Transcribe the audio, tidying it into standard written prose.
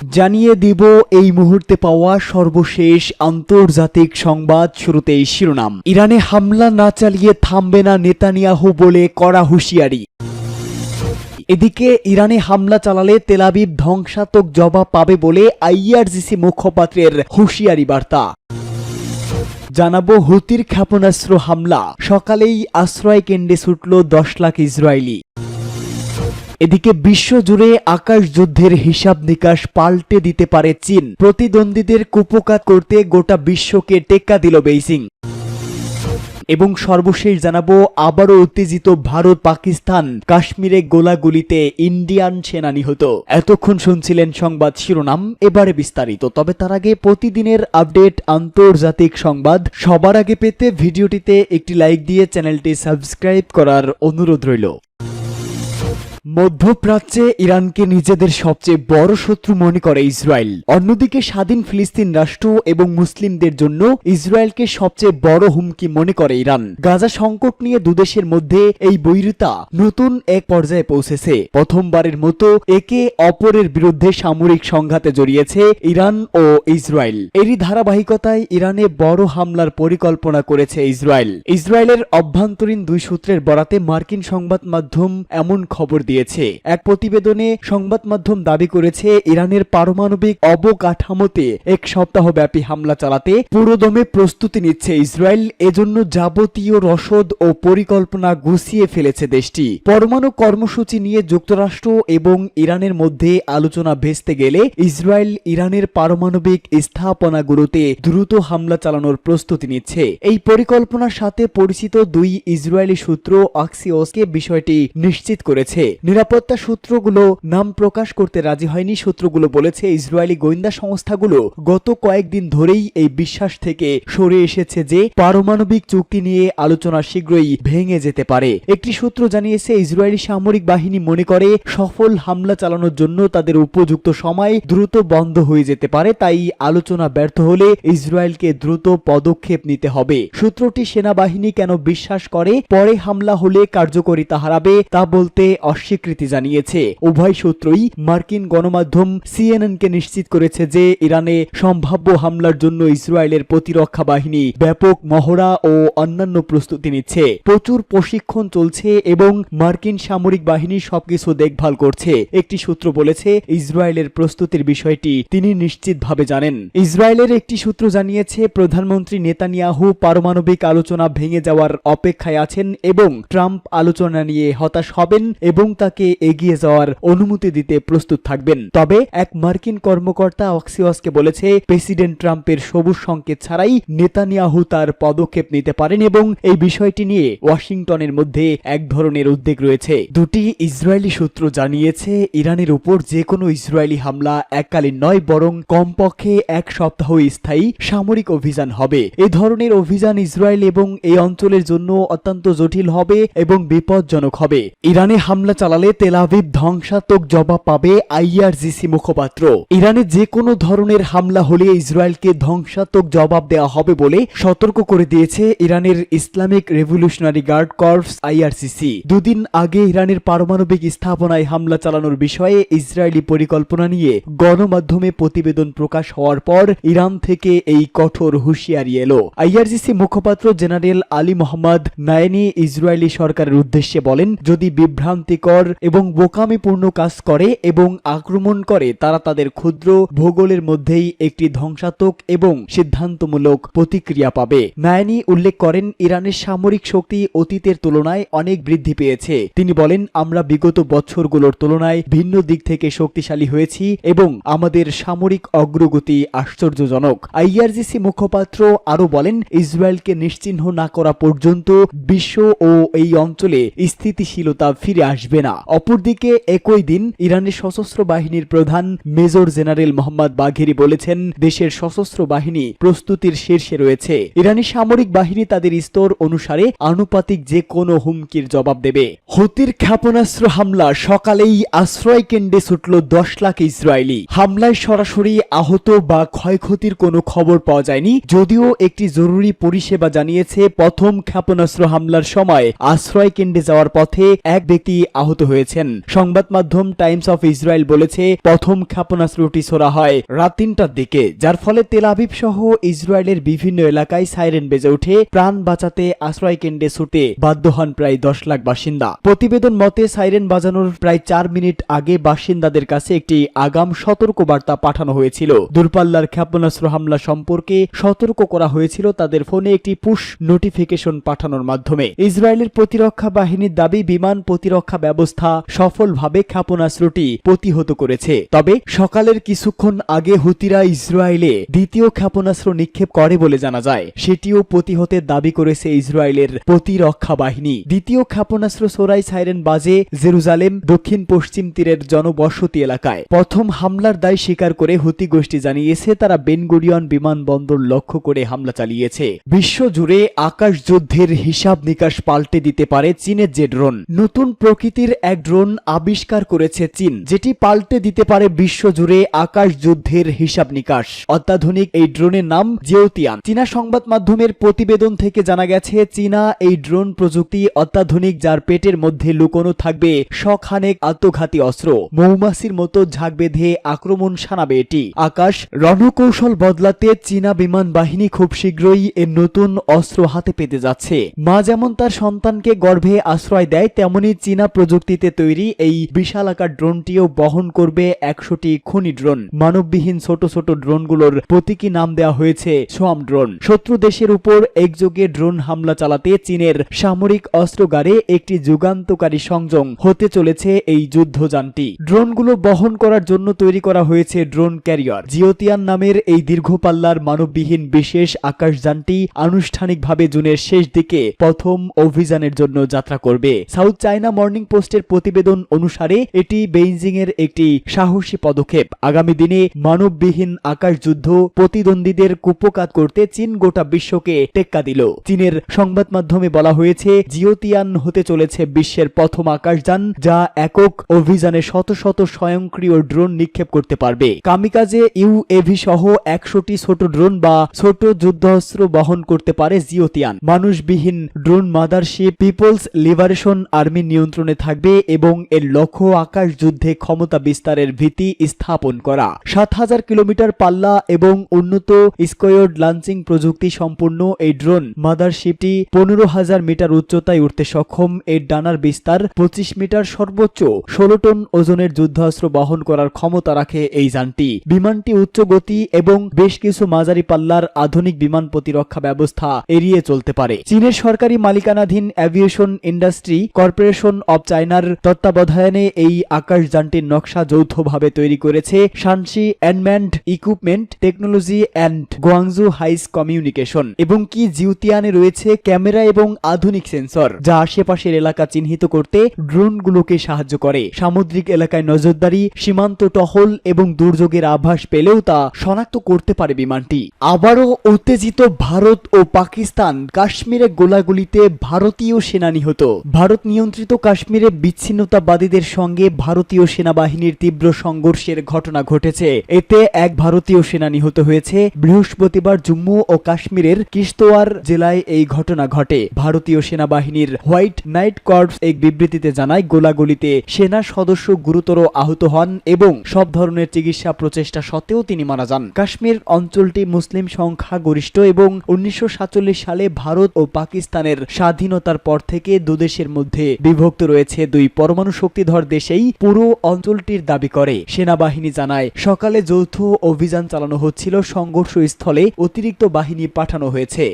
জানিয়ে দিব এই মুহূর্তে পাওয়া সর্বশেষ আন্তর্জাতিক সংবাদ। শুরুতেই শিরোনাম। ইরানে হামলা না চালিয়ে থামবে না নেতানিয়াহু বলে কড়া হুঁশিয়ারি। এদিকে ইরানে হামলা চালালে তেল আবিব ধ্বংসাত্মক জবাব পাবে বলে আইআরজিসি মুখপাত্রের হুঁশিয়ারি বার্তা। জানাবো হুতির ক্ষেপণাস্ত্র হামলা, সকালেই আশ্রয় কেন্দ্রে ছুটল 10 লাখ ইসরায়েলি। এদিকে বিশ্বজুড়ে আকাশ যুদ্ধের হিসাব নিকাশ পাল্টে দিতে পারে চীন, প্রতিদ্বন্দ্বীদের কুপোকাত করতে গোটা বিশ্বকে টেক্কা দিল বেইজিং। এবং সর্বশেষ জানাবো আবারও উত্তেজিত ভারত পাকিস্তান, কাশ্মীরে গোলাগুলিতে ইন্ডিয়ান সেনা নিহত। এতক্ষণ শুনছিলেন সংবাদ শিরোনাম, এবারে বিস্তারিত। তবে তার আগে প্রতিদিনের আপডেট আন্তর্জাতিক সংবাদ সবার আগে পেতে ভিডিওটিতে একটি লাইক দিয়ে চ্যানেলটি সাবস্ক্রাইব করার অনুরোধ রইল। মধ্যপ্রাচ্যে ইরানকে নিজেদের সবচেয়ে বড় শত্রু মনে করে ইসরায়েল। অন্যদিকে স্বাধীন ফিলিস্তিন রাষ্ট্র এবং মুসলিমদের জন্য ইসরায়েলকে সবচেয়ে বড় হুমকি মনে করে ইরান। গাজা সংকট নিয়ে দুদেশের মধ্যে এই বৈরিতা নতুন এক পর্যায়ে পৌঁছেছে। প্রথমবারের মতো একে অপরের বিরুদ্ধে সামরিক সংঘাতে জড়িয়েছে ইরান ও ইসরায়েল। এরই ধারাবাহিকতায় ইরানে বড় হামলার পরিকল্পনা করেছে ইসরায়েল। ইসরায়েলের অভ্যন্তরীণ দুই সূত্রের বরাতে মার্কিন সংবাদ মাধ্যম এমন খবর দিয়েছে। এক প্রতিবেদনে সংবাদ মাধ্যম দাবি করেছে ইরানের পারমাণবিক অবকাঠামোতে এক সপ্তাহব্যাপী হামলা চালাতে পুরোদমে প্রস্তুতি নিচ্ছে ইসরায়েল। এজন্য যাবতীয় রসদ ও পরিকল্পনা গুছিয়ে ফেলেছে দেশটি। পরমাণু কর্মসূচি নিয়ে যুক্তরাষ্ট্র এবং ইরানের মধ্যে আলোচনা ভেস্তে গেলে ইসরায়েল ইরানের পারমাণবিক স্থাপনাগুলোতে দ্রুত হামলা চালানোর প্রস্তুতি নিচ্ছে। এই পরিকল্পনার সাথে পরিচিত দুই ইসরায়েলি সূত্র আক্সিওসকে বিষয়টি নিশ্চিত করেছে। নিরাপত্তা সূত্রগুলো নাম প্রকাশ করতে রাজি হয়নি। সূত্রগুলো বলেছে ইসরায়েলি গোয়েন্দা সংস্থাগুলো গত কয়েকদিন ধরেই এই বিশ্বাস থেকে সরে এসেছে যে পারমাণবিক চুক্তি নিয়ে আলোচনা শীঘ্রই ভেঙে যেতে পারে। একটি সূত্র জানিয়েছে ইসরায়েলি সামরিক বাহিনী মনে করে সফল হামলা চালানোর জন্য তাদের উপযুক্ত সময় দ্রুত বন্ধ হয়ে যেতে পারে। তাই আলোচনা ব্যর্থ হলে ইসরায়েলকে দ্রুত পদক্ষেপ নিতে হবে। সূত্রটি সেনাবাহিনী কেন বিশ্বাস করে পরে হামলা হলে কার্যকারিতা হারাবে তা বলতে অস্বীকৃতি জানিয়েছে। উভয় সূত্রই মার্কিন গণমাধ্যম সিএনএনকে নিশ্চিত করেছে যে ইরানে সম্ভাব্য হামলার জন্য ইসরায়েলের প্রতিরক্ষা বাহিনী ব্যাপক মহড়া ও অন্যান্য প্রস্তুতি নিচ্ছে। প্রচুর প্রশিক্ষণ চলছে এবং মার্কিন সামরিক বাহিনী সবকিছু দেখভাল করছে। একটি সূত্র বলেছে ইসরায়েলের প্রস্তুতির বিষয়টি তিনি নিশ্চিতভাবে জানেন। ইসরায়েলের একটি সূত্র জানিয়েছে প্রধানমন্ত্রী নেতানিয়াহু পারমাণবিক আলোচনা ভেঙে যাওয়ার অপেক্ষায় আছেন এবং ট্রাম্প আলোচনা নিয়ে হতাশ হবেন এবং তাকে এগিয়ে যাওয়ার অনুমতি দিতে প্রস্তুত থাকবেন। তবে এক মার্কিন কর্মকর্তা অক্সিওসকে বলেছে প্রেসিডেন্ট ট্রাম্পের সবুজ সংকেত ছাড়াই নেতানিয়াহু তার পদক্ষেপ নিতে পারেন এবং এই বিষয়টি নিয়ে ওয়াশিংটনের মধ্যে এক ধরনের উদ্বেগ রয়েছে। দুটি ইসরায়েলি সূত্র জানিয়েছে ইরানের উপর যে কোনো ইসরায়েলি হামলা এককালীন নয় বরং কমপক্ষে এক সপ্তাহ স্থায়ী সামরিক অভিযান হবে। এ ধরনের অভিযান ইসরায়েল এবং এই অঞ্চলের জন্য অত্যন্ত জটিল হবে এবং বিপজ্জনক হবে। ইরানে হামলা চালালে তেল আবিব ধ্বংসাত্মক জবাব পাবে আইআরজিসি মুখপাত্র। ইরানে যে কোনো ধরনের হামলা হলে ইসরায়েলকে ধ্বংসাত্মক জবাব দেওয়া হবে বলে সতর্ক করে দিয়েছে ইরানের Islamic Revolutionary Guard Corps IRGC. দুদিন আগে ইরানের পারমাণবিক স্থাপনায় হামলা চালানোর বিষয়ে ইসরায়েলি পরিকল্পনা নিয়ে গণমাধ্যমে প্রতিবেদন প্রকাশ হওয়ার পর ইরান থেকে এই কঠোর হুঁশিয়ারি এলো। আইআরজিসি মুখপাত্র জেনারেল আলী মোহাম্মদ নায়েনি ইসরায়েলি সরকারের উদ্দেশ্যে বলেন, যদি বিভ্রান্তিকর এবং বোকামিপূর্ণ কাজ করে এবং আক্রমণ করে তারা তাদের ক্ষুদ্র ভূগোলের মধ্যেই একটি ধ্বংসাত্মক এবং সিদ্ধান্তমূলক প্রতিক্রিয়া পাবে। নায়েনি উল্লেখ করেন ইরানের সামরিক শক্তি অতীতের তুলনায় অনেক বৃদ্ধি পেয়েছে। তিনি বলেন, আমরা বিগত বছরগুলোর তুলনায় ভিন্ন দিক থেকে শক্তিশালী হয়েছি এবং আমাদের সামরিক অগ্রগতি আশ্চর্যজনক। আইআরজিসি মুখপাত্র আরো বলেন, ইসরায়েলকে নিশ্চিহ্ন না করা পর্যন্ত বিশ্ব ও এই অঞ্চলে স্থিতিশীলতা ফিরে আসবে না। অপরদিকে একই দিন ইরানের সশস্ত্র বাহিনীর প্রধান মেজর জেনারেল মোহাম্মদ বাঘেরি বলেছেন, দেশের সশস্ত্র বাহিনী প্রস্তুতির শীর্ষে রয়েছে। ইরানি সামরিক বাহিনী তাদের স্তর অনুসারে আনুপাতিক যে কোনো হুমকির জবাব দেবে। হুতির ক্ষেপণাস্ত্র হামলা, সকালেই আশ্রয় কেন্দ্রে ছুটল 10 লাখ ইসরায়েলি। হামলায় সরাসরি আহত বা ক্ষয়ক্ষতির কোনো খবর পাওয়া যায়নি, যদিও একটি জরুরি পরিষেবা জানিয়েছে প্রথম ক্ষেপণাস্ত্র হামলার সময় আশ্রয় কেন্দ্রে যাওয়ার পথে এক ব্যক্তি আহত আহত হয়েছেন। সংবাদ মাধ্যম টাইমস অফ ইসরায়েল বলেছে, প্রথম ক্ষেপণাস্ত্রটি ছোড়া হয় রাত 3টার দিকে, যার ফলে তেল আবিব সহ ইসরায়েলের বিভিন্ন এলাকায় সাইরেন বেজে ওঠে। প্রাণ বাঁচাতে আশ্রয় কেন্দ্রে ছুটে বাধ্য হন প্রায় 10 লাখ বাসিন্দা। প্রতিবেদন মতে সাইরেন বাজানোর প্রায় 4 মিনিট আগে বাসিন্দাদের কাছে একটি আগাম সতর্কবার্তা পাঠানো হয়েছিল। দূরপাল্লার ক্ষেপণাস্ত্র হামলা সম্পর্কে সতর্ক করা হয়েছিল তাদের ফোনে একটি পুশ নোটিফিকেশন পাঠানোর মাধ্যমে। ইসরায়েলের প্রতিরক্ষা বাহিনীর দাবি, বিমান প্রতিরক্ষা ব্যবস্থা সফলভাবে ক্ষেপণাস্ত্রটি প্রতিহত করেছে। তবে সকালের কিছুক্ষণ আগে হুতিরা ইসরায়েলে দ্বিতীয় ক্ষেপণাস্ত্র নিক্ষেপ করে বলে জানা যায়। সেটিও প্রতিহতের দাবি করেছে ইসরায়েলের প্রতিরক্ষা বাহিনী। দ্বিতীয় ক্ষেপণাস্ত্র ছোড়ায় সাইরেন বাজে জেরুজালেম দক্ষিণ পশ্চিম তীরের জনবসতি এলাকায়। প্রথম হামলার দায় স্বীকার করে হুতি গোষ্ঠী জানিয়েছে তারা বেন গুরিয়ন বিমানবন্দর লক্ষ্য করে হামলা চালিয়েছে। বিশ্বজুড়ে আকাশ যুদ্ধের হিসাব নিকাশ পাল্টে দিতে পারে চীনের যে ড্রোন। নতুন প্রকৃতির এক ড্রোন আবিষ্কার করেছে চীন, যেটি পাল্টে দিতে পারে বিশ্বজুড়ে আকাশ যুদ্ধের হিসাব নিকাশ। অত্যাধুনিক এই ড্রোনের নাম জিওতিয়ান। চীনা সংবাদ মাধ্যমের প্রতিবেদন থেকে জানা গেছে, চীনা এই ড্রোন প্রযুক্তি অত্যাধুনিক, যার পেটের মধ্যে লুকোনো থাকবে শখানেক আত্মঘাতী অস্ত্র। মৌমাছির মতো ঝাঁক বেঁধে আক্রমণ শানাবে এটি। আকাশ রণকৌশল বদলাতে চীনা বিমান বাহিনী খুব শীঘ্রই এর নতুন অস্ত্র হাতে পেতে যাচ্ছে। মা যেমন তার সন্তানকে গর্ভে আশ্রয় দেয়, তেমনি চীনা প্রযুক্তিতে তৈরি এই বিশালাকার ড্রোনটিও বহন করবে 100টি খনি ড্রোন। মানববিহীন ছোট ছোট ড্রোনগুলোর প্রতীকী নাম দেওয়া হয়েছে সোয়াম ড্রোন। শত্রু দেশের উপর একযোগে ড্রোন হামলা চালাতে চীনের সামরিক অস্ত্রাগারে একটি যুগান্তকারী সংযোগ হতে চলেছে এই যুদ্ধযানটি। ড্রোনগুলো বহন করার জন্য তৈরি করা হয়েছে ড্রোন ক্যারিয়ার। জিওতিয়ান নামের এই দীর্ঘপাল্লার মানববিহীন বিশেষ আকাশযানটি আনুষ্ঠানিকভাবে জুনের শেষ দিকে প্রথম অভিযানের জন্য যাত্রা করবে। সাউথ চায়না মর্নিং পোস্টের প্রতিবেদন অনুসারে এটি বেইজিং এর একটি সাহসী পদক্ষেপ। আগামী দিনে মানববিহীন আকাশ যুদ্ধ প্রতিদ্বন্দ্বীদের কুপকাত করতে চীন গোটা বিশ্বকে টেক্কা দিল। চীনের সংবাদ মাধ্যমে বলা হয়েছে, জিওতিয়ান হতে চলেছে বিশ্বের প্রথম আকাশযান যা একক অভিযানে শত শত স্বয়ংক্রিয় ড্রোন নিক্ষেপ করতে পারবে। কামিকাজে ইউএভি সহ 100টি ছোট ড্রোন বা ছোট যুদ্ধাস্ত্র বহন করতে পারে জিওতিয়ান। মানুষবিহীন drone mothership People's Liberation Army নিয়ন্ত্রণে থাকবে এবং এর লক্ষ্য আকাশ যুদ্ধে ক্ষমতা বিস্তারের ভিত্তি স্থাপন করা। 7000 কিলোমিটার পাল্লা এবং উন্নত স্কোয়ার্ড লঞ্চিং প্রযুক্তি সম্পূর্ণ এই ড্রোন মাদারশিপটি 15,000 মিটার উচ্চতায় উঠতে সক্ষম। এর ডানার বিস্তার 25 মিটার, সর্বোচ্চ 16 টন ওজনের যুদ্ধাস্ত্র বহন করার ক্ষমতা রাখে এই যানটি। বিমানটি উচ্চ গতি এবং বেশ কিছু মাঝারি পাল্লার আধুনিক বিমান প্রতিরক্ষা ব্যবস্থা এড়িয়ে চলতে পারে। চীনের সরকারি মালিকানাধীন এভিয়েশন ইন্ডাস্ট্রি কর্পোরেশন অব চায়নার তত্ত্বাবধানে এই আকাশযানটির নকশা যৌথভাবে তৈরি করেছে Shaanxi unmanned equipment technology and Guangzhou হাইস কমিউনিকেশন। এবং কি জিওতিয়ানে রয়েছে ক্যামেরা এবং আধুনিক সেন্সর, যা আশেপাশের এলাকা চিহ্নিত করতে ড্রোনগুলোকে সাহায্য করে। সামুদ্রিক এলাকায় নজরদারি, সীমান্ত টহল এবং দুর্যোগের আভাস পেলেও তা শনাক্ত করতে পারে বিমানটি। আবারও উত্তেজিত ভারত ও পাকিস্তান। কাশ্মীরে গোলাগুলিতে ভারতীয় সেনা নিহত। ভারত নিয়ন্ত্রিত কাশ্মীরে বিচ্ছিন্নতাবাদীদের সঙ্গে ভারতীয় সেনাবাহিনীর তীব্র সংঘর্ষের ঘটনা ঘটেছে। এতে এক ভারতীয় সেনা নিহত হয়েছে। বৃহস্পতিবার জম্মু ও কাশ্মীরের কিশতওয়ার জেলায় এই ঘটনা ঘটে। ভারতীয় সেনাবাহিনীর হোয়াইট নাইট কর্পস এক বিবৃতিতে জানায়, গোলাগুলিতে সেনা সদস্য গুরুতর আহত হন এবং সব ধরনের চিকিৎসা প্রচেষ্টা সত্ত্বেও তিনি মারা যান। কাশ্মীর অঞ্চলটি মুসলিম সংখ্যা গরিষ্ঠ এবং 1947 সালে ভারত ও পাকিস্তানের স্বাধীনতার পর থেকে দুদেশের মধ্যে বিভক্ত রয়েছে দুই পরমাণু শক্তিধর দেশেই পুরো অঞ্চলটির দাবি করে। সেনাবাহিনী জানায়, সকালে যৌথ অভিযান চালানো হচ্ছিল। সংঘর্ষ স্থলে অতিরিক্ত বাহিনী পাঠানো হয়েছে।